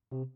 Allez,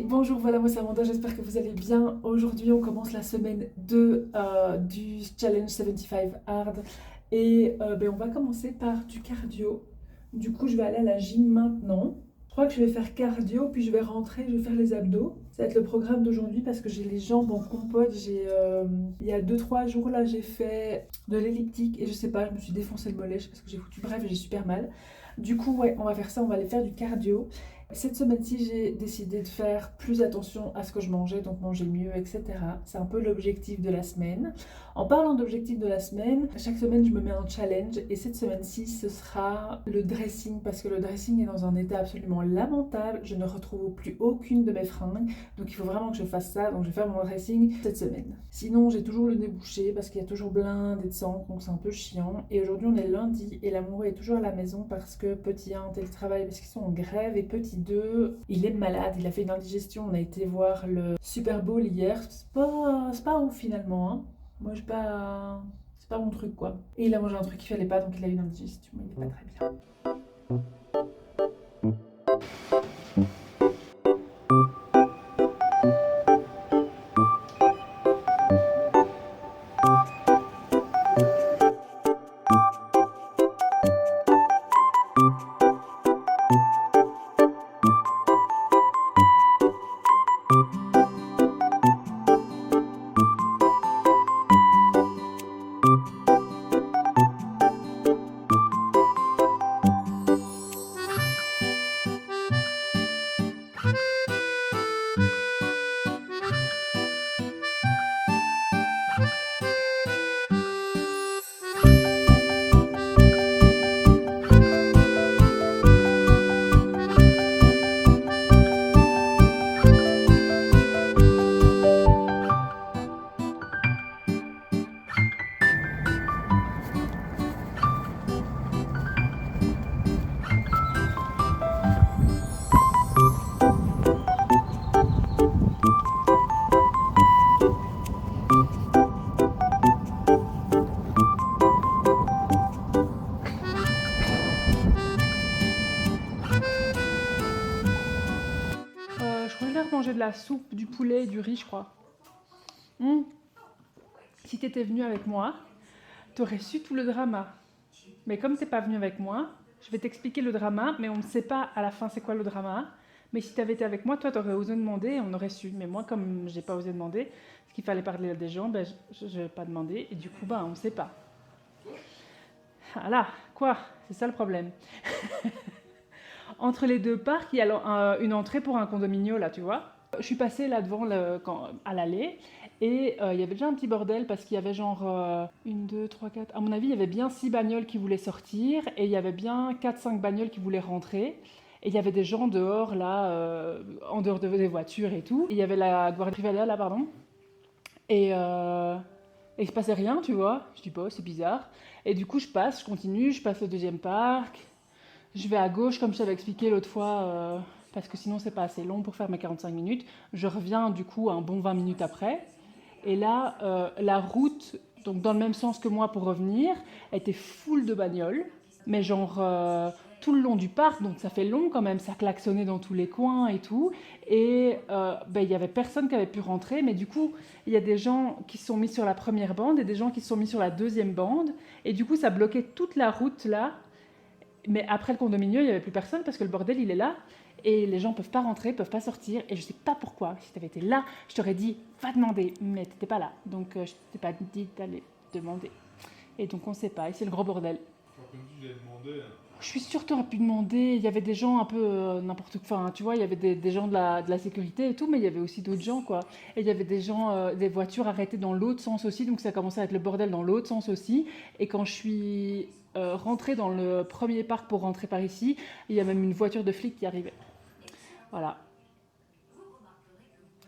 bonjour, voilà, moi c'est Amanda, j'espère que vous allez bien. Aujourd'hui, on commence la semaine 2 du Challenge 75 Hard et on va commencer par du cardio. Du coup, je vais aller à la gym maintenant. Je crois que je vais faire cardio, puis je vais rentrer, je vais faire les abdos. Ça va être le programme d'aujourd'hui parce que j'ai les jambes en compote. Il y a 2 3 jours là, j'ai fait de l'elliptique et je sais pas, je me suis défoncé le mollet, je sais pas ce que j'ai foutu. Bref, j'ai super mal. Du coup, ouais, on va faire ça, on va aller faire du cardio. Cette semaine-ci, j'ai décidé de faire plus attention à ce que je mangeais, donc manger mieux, etc. C'est un peu l'objectif de la semaine. En parlant d'objectif de la semaine, chaque semaine, je me mets un challenge et cette semaine-ci, ce sera le dressing parce que le dressing est dans un état absolument lamentable. Je ne retrouve plus aucune de mes fringues, donc il faut vraiment que je fasse ça. Donc je vais faire mon dressing cette semaine. Sinon, j'ai toujours le nez bouché parce qu'il y a toujours blindé de sang, donc c'est un peu chiant. Et aujourd'hui, on est lundi et l'amour est toujours à la maison parce que petit 1 télétravail parce qu'ils sont en grève et petit 2, il est malade, il a fait une indigestion. On a été voir le Super Bowl hier. C'est pas ouf finalement, hein. Moi, je pas. C'est pas mon truc quoi. Et il a mangé un truc qu'il fallait pas, donc il a eu une indigestion. Il est pas très bien. Je préfère manger de la soupe, du poulet et du riz, je crois. Hmm. Si t'étais venu avec moi, t'aurais su tout le drama. Mais comme t'es pas venu avec moi, je vais t'expliquer le drama, mais on ne sait pas à la fin c'est quoi le drama. Mais si t'avais été avec moi, toi t'aurais osé demander et on aurait su. Mais moi, comme j'ai pas osé demander, parce qu'il fallait parler à des gens, je vais pas demander et du coup, on ne sait pas. Ah là, quoi? C'est ça le problème. Entre les deux parcs, il y a une entrée pour un condominio là, tu vois. Je suis passée là devant à l'allée et il y avait déjà un petit bordel parce qu'il y avait genre une, deux, trois, quatre. À mon avis, il y avait bien 6 bagnoles qui voulaient sortir et il y avait bien quatre, cinq bagnoles qui voulaient rentrer. Et il y avait des gens dehors là, en dehors des voitures et tout. Il y avait la Guardia Privada là, pardon. Et il se passait rien, tu vois. Je dis pas, c'est bizarre. Et du coup, je passe, je continue, je passe au deuxième parc. Je vais à gauche, comme je t'avais expliqué l'autre fois, parce que sinon c'est pas assez long pour faire mes 45 minutes. Je reviens du coup un bon 20 minutes après. Et là, la route, donc dans le même sens que moi pour revenir, était full de bagnoles. Mais genre tout le long du parc, donc ça fait long quand même, ça klaxonnait dans tous les coins et tout. Et il y avait personne qui avait pu rentrer, mais du coup, il y a des gens qui se sont mis sur la première bande et des gens qui se sont mis sur la deuxième bande. Et du coup, ça bloquait toute la route là, mais après le condominium, il n'y avait plus personne parce que le bordel, il est là. Et les gens peuvent pas rentrer, peuvent pas sortir. Et je sais pas pourquoi. Si tu avais été là, je t'aurais dit, va demander. Mais tu n'étais pas là. Donc je t'ai pas dit d'aller demander. Et donc on sait pas. Et c'est le gros bordel. Comme tu l'as demandé, hein. Je suis sûre que tu aurais pu demander. Il y avait des gens un peu n'importe quoi. Enfin, tu vois, il y avait des gens de la sécurité et tout. Mais il y avait aussi d'autres gens, quoi. Et il y avait des gens, des voitures arrêtées dans l'autre sens aussi. Donc ça commençait à être le bordel dans l'autre sens aussi. Et quand je suis rentrée dans le premier parc pour rentrer par ici, il y a même une voiture de flic qui arrivait. Voilà.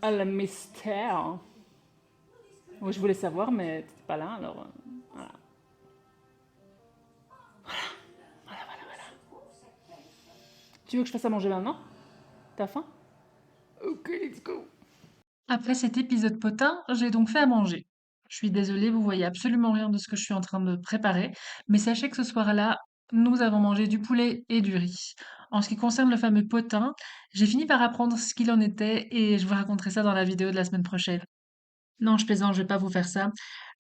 Ah, le mystère. Moi, je voulais savoir, mais t'étais pas là, alors voilà. Voilà, voilà, voilà. Tu veux que je fasse à manger maintenant? T'as faim? Ok, let's go. Après cet épisode potin, j'ai donc fait à manger. Je suis désolée, vous voyez absolument rien de ce que je suis en train de préparer, mais sachez que ce soir-là, nous avons mangé du poulet et du riz. En ce qui concerne le fameux potin, j'ai fini par apprendre ce qu'il en était et je vous raconterai ça dans la vidéo de la semaine prochaine. Non, je plaisante, je vais pas vous faire ça.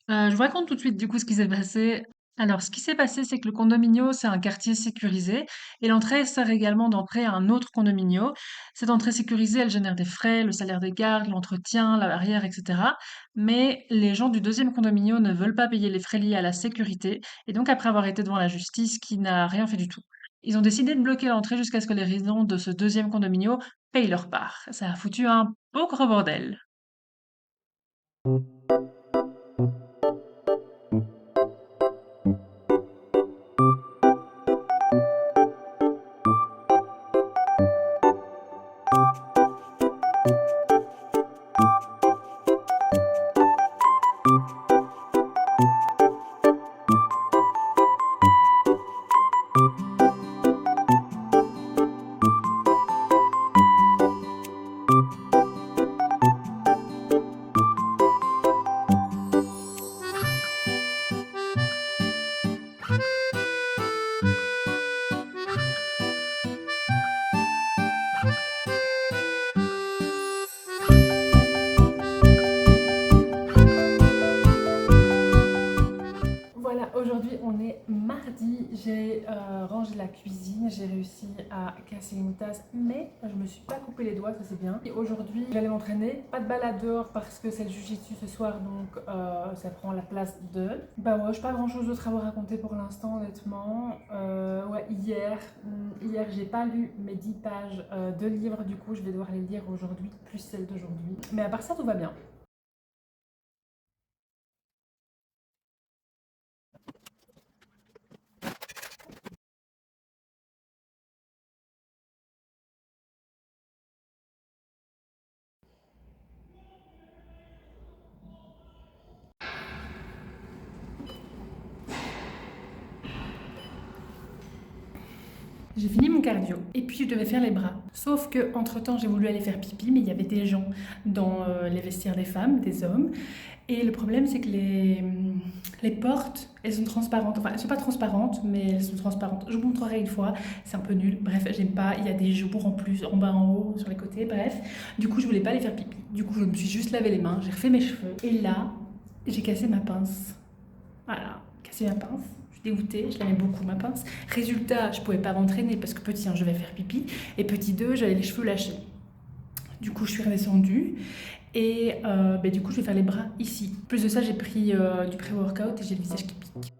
Je vous raconte tout de suite du coup ce qui s'est passé. Alors, ce qui s'est passé, c'est que le condominio, c'est un quartier sécurisé et l'entrée sert également d'entrée à un autre condominio. Cette entrée sécurisée, elle génère des frais, le salaire des gardes, l'entretien, la barrière, etc. Mais les gens du deuxième condominio ne veulent pas payer les frais liés à la sécurité et donc après avoir été devant la justice qui n'a rien fait du tout, ils ont décidé de bloquer l'entrée jusqu'à ce que les résidents de ce deuxième condominio payent leur part. Ça a foutu un beau gros bordel. Voilà, aujourd'hui on est mardi, j'ai rangé la cuisine, j'ai réussi à casser une tasse, mais je me suis pas coupé les doigts, ça c'est bien. Et aujourd'hui j'allais m'entraîner, pas de balade dehors parce que c'est le jiu-jitsu ce soir, donc ça prend la place de... Bah ouais, j'ai pas grand chose d'autre à vous raconter pour l'instant honnêtement. Ouais, hier j'ai pas lu mes 10 pages de livres, du coup je vais devoir les lire aujourd'hui, plus celles d'aujourd'hui. Mais à part ça tout va bien. J'ai fini mon cardio et puis je devais faire les bras. Sauf que entre temps j'ai voulu aller faire pipi, mais il y avait des gens dans les vestiaires des femmes, des hommes. Et le problème c'est que les portes, elles sont transparentes. Enfin, elles sont pas transparentes, mais elles sont transparentes. Je vous montrerai une fois. C'est un peu nul. Bref, j'aime pas. Il y a des jours en plus, en bas, en haut, sur les côtés. Bref. Du coup, je voulais pas aller faire pipi. Du coup, je me suis juste lavé les mains. J'ai refait mes cheveux. Et là, j'ai cassé ma pince. Voilà, cassé ma pince. Je suis dégoûtée, je l'aimais beaucoup ma pince. Résultat, je pouvais pas m'entraîner parce que petit 1, je vais faire pipi. Et petit 2, j'avais les cheveux lâchés. Du coup, je suis redescendue. Et du coup, je vais faire les bras ici. Plus de ça, j'ai pris du pré-workout et j'ai le visage qui pique.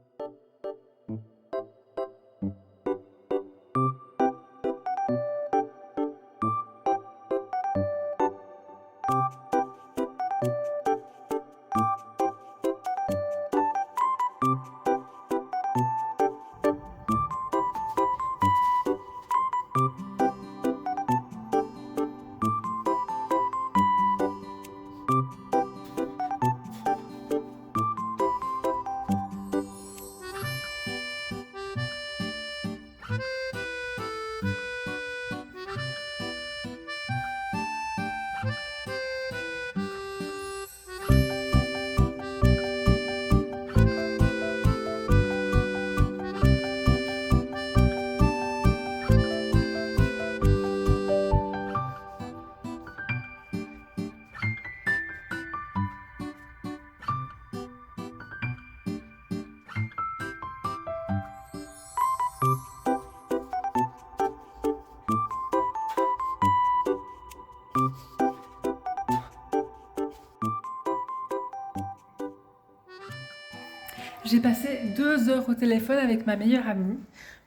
J'ai passé 2 heures au téléphone avec ma meilleure amie.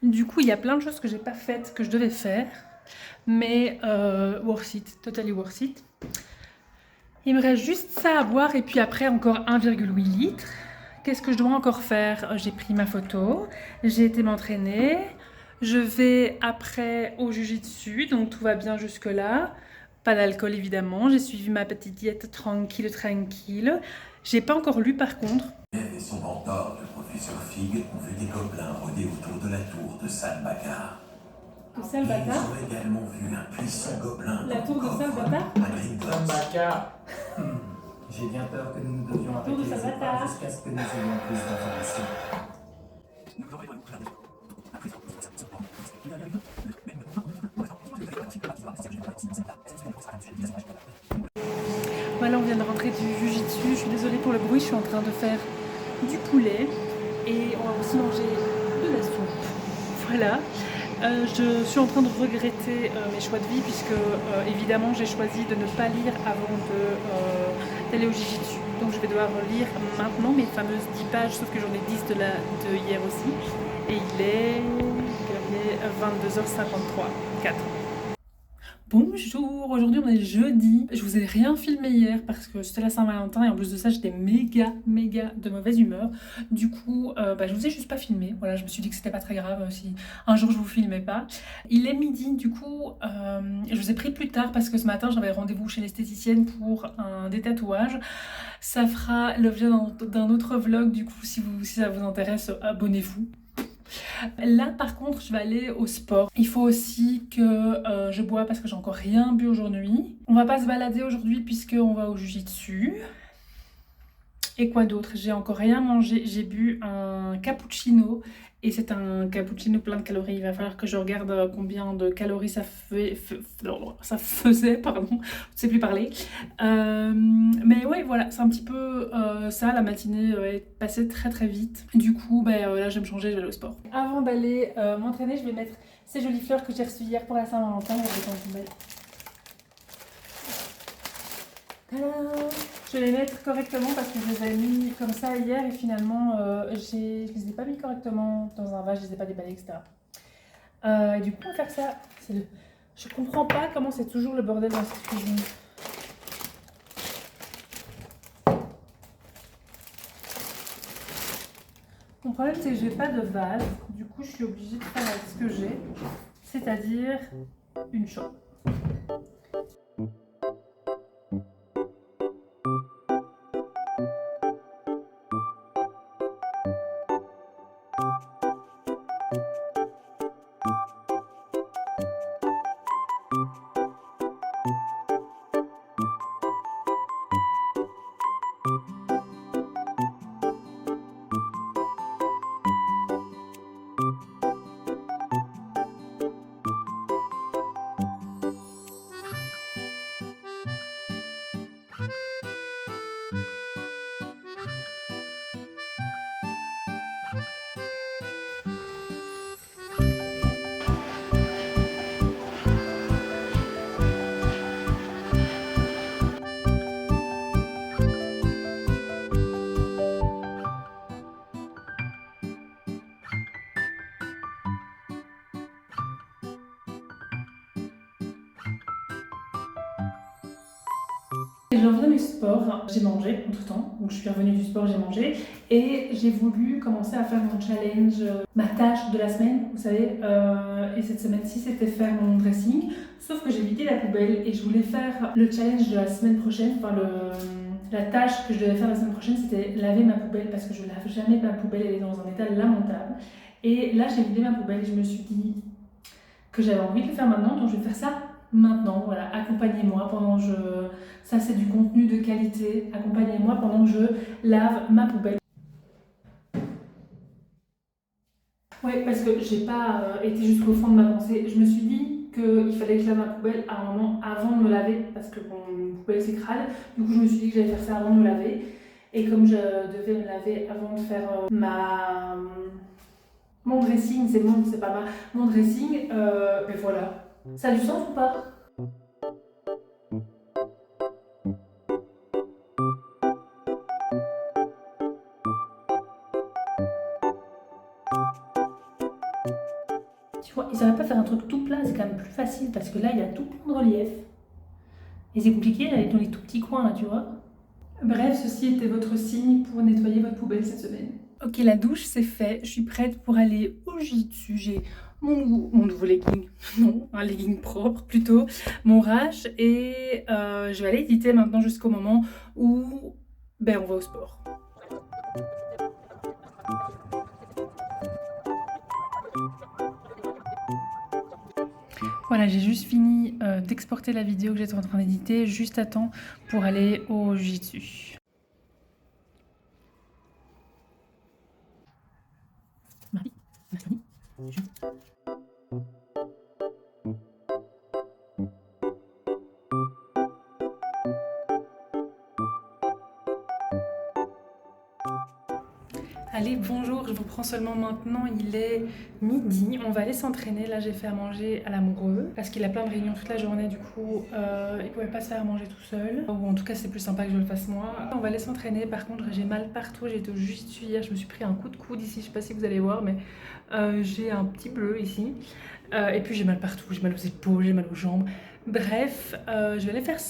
Du coup, il y a plein de choses que j'ai pas faites, que je devais faire. Mais worth it, totally worth it. Il me reste juste ça à boire et puis après encore 1,8 litre. Qu'est-ce que je dois encore faire? J'ai pris ma photo, j'ai été m'entraîner. Je vais après au jiu-jitsu, donc tout va bien jusque-là. Pas d'alcool évidemment, j'ai suivi ma petite diète tranquille, tranquille. J'ai pas encore lu par contre. Et son mentor, le professeur Fig, ont vu des gobelins rôder autour de la tour de Salbacar. De Ils Salbatar? ont également vu un puissant gobelin La tour de coffre Salbatar? à Gringotts. Baka. J'ai bien peur que nous ne devions Tour de arrêter les Sabata. épreuves jusqu'à ce que nous ayons plus d'informations. Voilà, on vient de rentrer du Jiu-Jitsu. Je suis désolée pour le bruit, je suis en train de faire du poulet et on va aussi manger de la soupe. Voilà. Je suis en train de regretter mes choix de vie puisque évidemment j'ai choisi de ne pas lire avant d'aller au Jiu-Jitsu. Donc je vais devoir lire maintenant mes fameuses 10 pages, sauf que j'en ai 10 de hier aussi. Et il est 22h53, 4. Bonjour, aujourd'hui on est jeudi. Je vous ai rien filmé hier parce que c'était la Saint-Valentin et en plus de ça j'étais méga de mauvaise humeur. Du coup je vous ai juste pas filmé. Voilà, je me suis dit que c'était pas très grave si un jour je vous filmais pas. Il est midi, du coup je vous ai pris plus tard parce que ce matin j'avais rendez-vous chez l'esthéticienne pour un détatouage. Ça fera l'objet d'un autre vlog, du coup si ça vous intéresse, abonnez-vous. Là par contre je vais aller au sport. Il faut aussi que je bois parce que j'ai encore rien bu aujourd'hui. On va pas se balader aujourd'hui puisqu'on va au Jiu-Jitsu. Et quoi d'autre? J'ai encore rien mangé. J'ai bu un cappuccino et c'est un cappuccino plein de calories. Il va falloir que je regarde combien de calories ça faisait, pardon, je ne sais plus parler. Mais ouais, voilà, c'est un petit peu ça. La matinée est passée très vite. Du coup, là, je vais me changer, je vais aller au sport. Avant d'aller m'entraîner, je vais mettre ces jolies fleurs que j'ai reçues hier pour la Saint-Valentin. Je vais les mettre correctement parce que je les ai mis comme ça hier et finalement je les ai pas mis correctement dans un vase, je les ai pas déballés, etc. Et du coup on va faire ça. Je comprends pas comment c'est toujours le bordel dans cette cuisine. Mon problème c'est que j'ai pas de vase, du coup je suis obligée de faire avec ce que j'ai, c'est-à-dire une chope. Je reviens du sport, j'ai mangé entre temps, donc je suis revenue du sport, j'ai mangé et j'ai voulu commencer à faire mon challenge, ma tâche de la semaine, vous savez, et cette semaine-ci c'était faire mon dressing, sauf que j'ai vidé la poubelle et je voulais faire le challenge de la semaine prochaine, enfin la tâche que je devais faire la semaine prochaine c'était laver ma poubelle parce que je lave jamais ma poubelle, elle est dans un état lamentable et là j'ai vidé ma poubelle et je me suis dit que j'avais envie de le faire maintenant, donc je vais faire ça maintenant, voilà, accompagnez-moi pendant que ça c'est du contenu de qualité, accompagnez-moi pendant que je lave ma poubelle. Ouais, parce que j'ai pas été jusqu'au fond de ma pensée, je me suis dit qu'il fallait que je lave ma poubelle à un moment avant de me laver, parce que bon, ma poubelle c'est crade, du coup je me suis dit que j'allais faire ça avant de me laver, et comme je devais me laver avant de faire mon dressing, c'est pas mon dressing, mais voilà. Ça a du sens ou pas? Tu vois, ils savaient pas faire un truc tout plat, c'est quand même plus facile parce que là il y a tout plein de relief. Et c'est compliqué là, dans les tout petits coins là, tu vois. Bref, ceci était votre signe pour nettoyer votre poubelle cette semaine. Ok, la douche c'est fait, je suis prête pour aller au Jiu-Jitsu. J'ai mon nouveau legging, non, un legging propre plutôt, mon rash et je vais aller éditer maintenant jusqu'au moment où on va au sport. Voilà, j'ai juste fini d'exporter la vidéo que j'étais en train d'éditer, juste à temps pour aller au Jiu-Jitsu. Marie, merci. Allez, bonjour, je vous prends seulement maintenant, il est midi, on va aller s'entraîner. Là j'ai fait à manger à l'amoureux parce qu'il a plein de réunions toute la journée, du coup il pouvait pas se faire à manger tout seul, ou en tout cas c'est plus sympa que je le fasse moi. On va aller s'entraîner, par contre j'ai mal partout, j'ai été au Jiu-Jitsu hier, je me suis pris un coup de coude ici, je sais pas si vous allez voir, mais j'ai un petit bleu ici, et puis j'ai mal partout, j'ai mal aux épaules, j'ai mal aux jambes, bref, je vais aller faire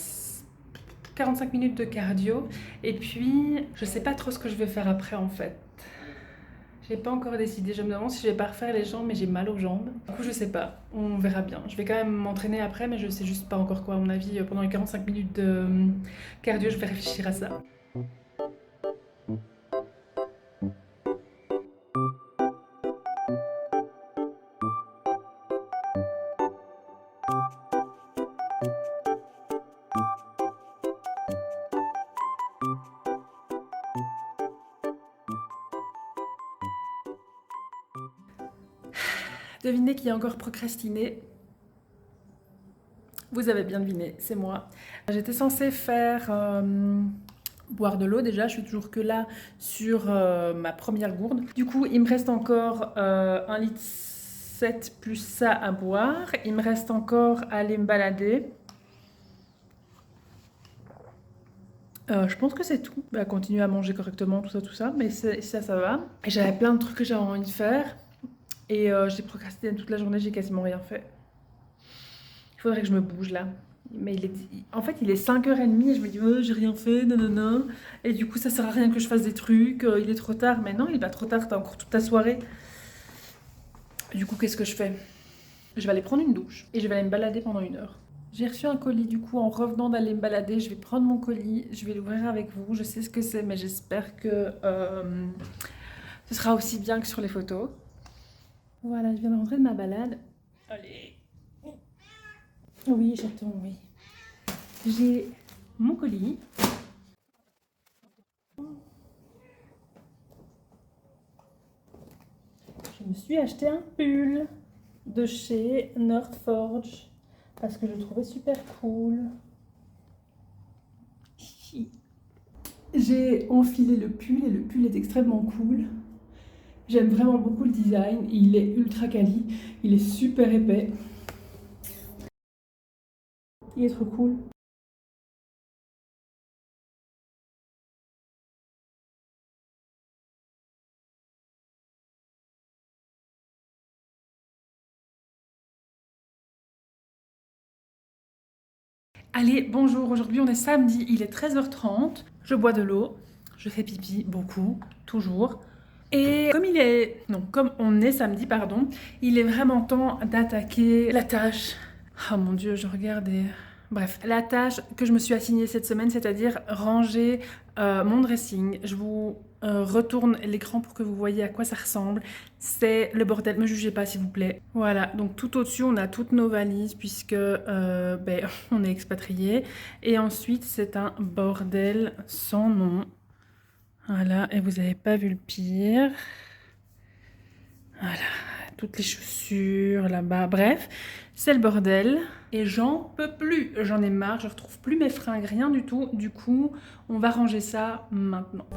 45 minutes de cardio, et puis je sais pas trop ce que je vais faire après en fait. J'ai pas encore décidé, je me demande si je vais pas refaire les jambes, mais j'ai mal aux jambes. Du coup, je sais pas, on verra bien. Je vais quand même m'entraîner après, mais je sais juste pas encore quoi. À mon avis, pendant les 45 minutes de cardio, je vais réfléchir à ça. Devinez qui a encore procrastiné. Vous avez bien deviné, c'est moi. J'étais censée faire boire de l'eau déjà, je suis toujours que là sur ma première gourde. Du coup, il me reste encore 1,7 litre plus ça à boire. Il me reste encore à aller me balader. Je pense que c'est tout. Bah, continuer à manger correctement, tout ça, mais ça va. Et j'avais plein de trucs que j'avais envie de faire. Et j'ai procrastiné toute la journée, j'ai quasiment rien fait. Il faudrait que je me bouge là. Mais en fait, il est 5h30 et je me dis, oh, j'ai rien fait, nanana. Et du coup, ça sert à rien que je fasse des trucs, il est trop tard. Mais non, il est pas trop tard, t'as encore toute ta soirée. Du coup, qu'est-ce que je fais? Je vais aller prendre une douche et je vais aller me balader pendant 1 heure. J'ai reçu un colis, du coup, en revenant d'aller me balader, je vais prendre mon colis, je vais l'ouvrir avec vous. Je sais ce que c'est, mais j'espère que ce sera aussi bien que sur les photos. Voilà, je viens de rentrer de ma balade. Allez. Oui, j'attends, oui. J'ai mon colis. Je me suis acheté un pull de chez Nordforge parce que je le trouvais super cool. J'ai enfilé le pull et le pull est extrêmement cool. J'aime vraiment beaucoup le design, il est ultra quali, il est super épais. Il est trop cool. Allez, bonjour, aujourd'hui on est samedi, il est 13h30. Je bois de l'eau, je fais pipi beaucoup, toujours. Et comme on est samedi, pardon, il est vraiment temps d'attaquer la tâche. Oh mon dieu, je regarde et... Bref, la tâche que je me suis assignée cette semaine, c'est-à-dire ranger mon dressing. Je vous retourne l'écran pour que vous voyez à quoi ça ressemble. C'est le bordel, me jugez pas s'il vous plaît. Voilà, donc tout au-dessus, on a toutes nos valises puisque on est expatriés. Et ensuite, c'est un bordel sans nom. Voilà, et vous n'avez pas vu le pire. Voilà, toutes les chaussures là-bas, bref, c'est le bordel. Et j'en peux plus, j'en ai marre, je retrouve plus mes fringues, rien du tout. Du coup, on va ranger ça maintenant.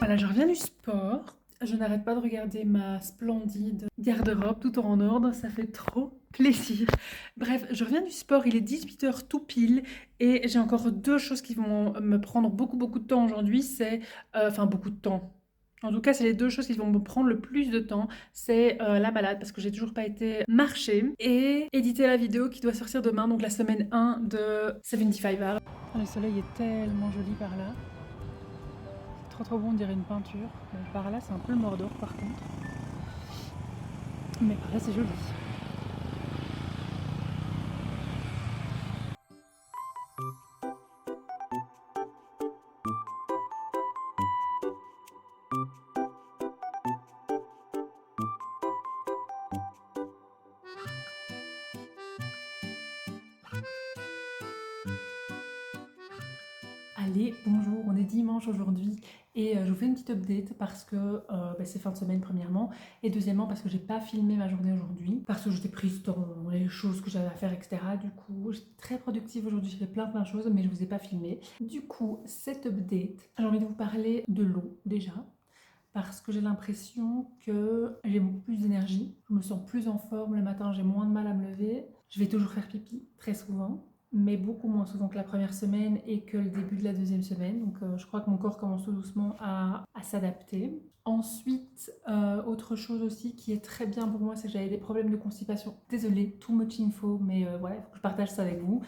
Voilà, je reviens du sport. Je n'arrête pas de regarder ma splendide garde-robe tout en ordre, ça fait trop plaisir. Bref, je reviens du sport, il est 18h tout pile et j'ai encore deux choses qui vont me prendre beaucoup de temps aujourd'hui. Enfin beaucoup de temps. En tout cas, c'est les deux choses qui vont me prendre le plus de temps. C'est la balade parce que j'ai toujours pas été marcher et éditer la vidéo qui doit sortir demain, donc la semaine 1 de 75 Hours. Le soleil est tellement joli par là. Trop bon, on dirait une peinture. Bon, par là, c'est un peu le Mordor par contre. Mais par là, c'est joli. Allez, bonjour, on est dimanche aujourd'hui et je vous fais une petite update parce que c'est fin de semaine premièrement et deuxièmement parce que j'ai pas filmé ma journée aujourd'hui parce que j'étais prise dans les choses que j'avais à faire, etc. Du coup, j'étais très productive aujourd'hui, j'ai fait plein de choses mais je vous ai pas filmé. Du coup, cette update, j'ai envie de vous parler de l'eau déjà parce que j'ai l'impression que j'ai beaucoup plus d'énergie, je me sens plus en forme le matin, j'ai moins de mal à me lever, je vais toujours faire pipi très souvent, mais beaucoup moins souvent que la première semaine et que le début de la deuxième semaine. Donc je crois que mon corps commence tout doucement à s'adapter. Ensuite, autre chose aussi qui est très bien pour moi, c'est que j'avais des problèmes de constipation. Désolée, too much info, mais voilà, il faut que je partage ça avec vous.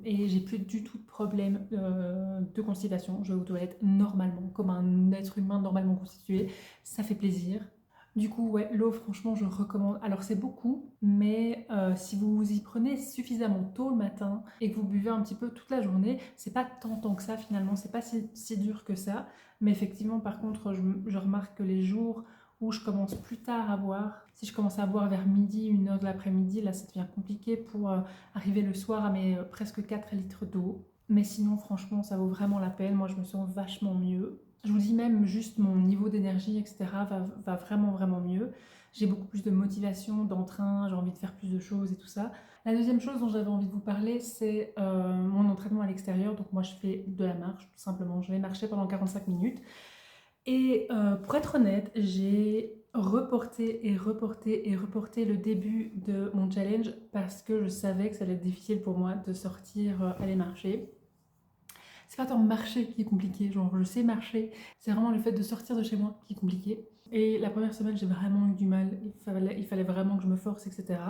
Et j'ai plus du tout de problème de constipation. Je vais aux toilettes normalement, comme un être humain normalement constitué. Ça fait plaisir. Du coup, ouais, l'eau, franchement, je recommande. Alors, c'est beaucoup, mais si vous vous y prenez suffisamment tôt le matin et que vous buvez un petit peu toute la journée, c'est pas tant que ça finalement, c'est pas si dur que ça. Mais effectivement, par contre, je remarque que les jours où je commence plus tard à boire, si je commence à boire vers midi, 1h de l'après-midi, là, ça devient compliqué pour arriver le soir à mes presque 4 litres d'eau. Mais sinon, franchement, ça vaut vraiment la peine. Moi, je me sens vachement mieux. Je vous dis même juste mon niveau d'énergie, etc. va vraiment mieux. J'ai beaucoup plus de motivation, d'entrain, j'ai envie de faire plus de choses et tout ça. La deuxième chose dont j'avais envie de vous parler, c'est mon entraînement à l'extérieur. Donc moi, je fais de la marche, tout simplement. Je vais marcher pendant 45 minutes. Et pour être honnête, j'ai reporté le début de mon challenge parce que je savais que ça allait être difficile pour moi de sortir, aller marcher. C'est pas tant marcher qui est compliqué, genre je sais marcher, c'est vraiment le fait de sortir de chez moi qui est compliqué. Et la première semaine, j'ai vraiment eu du mal, il fallait vraiment que je me force, etc.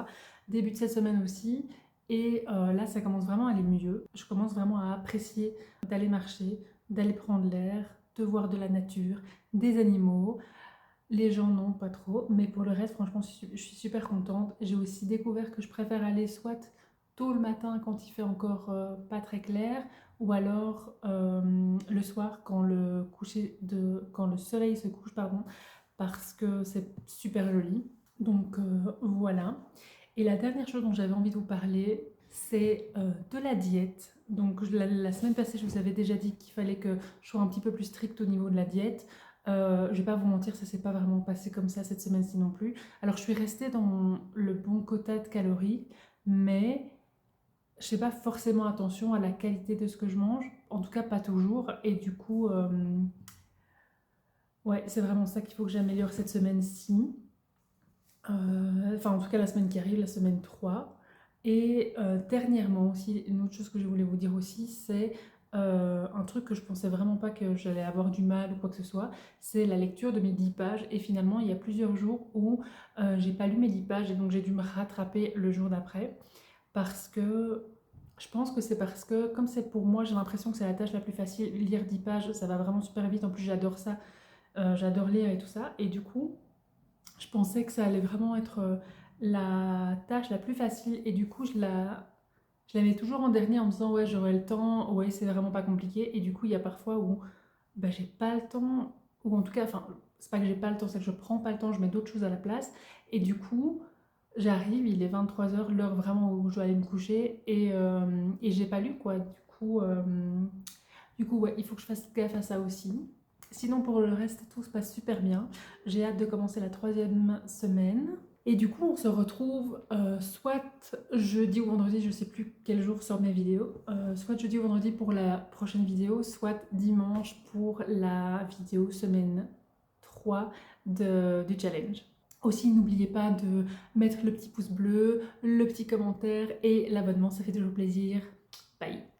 Début de cette semaine aussi, et là, ça commence vraiment à aller mieux. Je commence vraiment à apprécier d'aller marcher, d'aller prendre l'air, de voir de la nature, des animaux. Les gens, non, pas trop, mais pour le reste, franchement, je suis super contente. J'ai aussi découvert que je préfère aller soit tôt le matin quand il fait encore pas très clair, ou alors le soir quand quand le soleil se couche, pardon, parce que c'est super joli. Donc voilà. Et la dernière chose dont j'avais envie de vous parler, c'est de la diète. Donc la semaine passée, je vous avais déjà dit qu'il fallait que je sois un petit peu plus stricte au niveau de la diète. Je vais pas vous mentir, ça s'est pas vraiment passé comme ça cette semaine-ci non plus. Alors je suis restée dans le bon quota de calories, mais je fais pas forcément attention à la qualité de ce que je mange, en tout cas pas toujours, et du coup, ouais, c'est vraiment ça qu'il faut que j'améliore cette semaine-ci. Enfin, en tout cas, la semaine qui arrive, la semaine 3. Et dernièrement aussi, une autre chose que je voulais vous dire aussi, c'est un truc que je pensais vraiment pas que j'allais avoir du mal ou quoi que ce soit, c'est la lecture de mes 10 pages. Et finalement, il y a plusieurs jours où j'ai pas lu mes 10 pages et donc j'ai dû me rattraper le jour d'après. Parce que je pense que c'est parce que, comme c'est pour moi, j'ai l'impression que c'est la tâche la plus facile. Lire 10 pages, ça va vraiment super vite. En plus, j'adore ça. J'adore lire et tout ça. Et du coup, je pensais que ça allait vraiment être la tâche la plus facile. Et du coup, je la mets toujours en dernier en me disant, ouais, j'aurai le temps. Ouais, c'est vraiment pas compliqué. Et du coup, il y a parfois où bah, j'ai pas le temps. Ou en tout cas, enfin, c'est pas que j'ai pas le temps, c'est que je prends pas le temps, je mets d'autres choses à la place. Et du coup, j'arrive, il est 23h, l'heure vraiment où je dois aller me coucher, et j'ai pas lu quoi. Du coup, ouais, il faut que je fasse gaffe à ça aussi. Sinon, pour le reste, tout se passe super bien. J'ai hâte de commencer la 3e semaine. Et du coup, on se retrouve soit jeudi ou vendredi, je sais plus quel jour sort mes vidéos, soit jeudi ou vendredi pour la prochaine vidéo, soit dimanche pour la vidéo semaine 3 du challenge. Aussi, n'oubliez pas de mettre le petit pouce bleu, le petit commentaire et l'abonnement, ça fait toujours plaisir. Bye!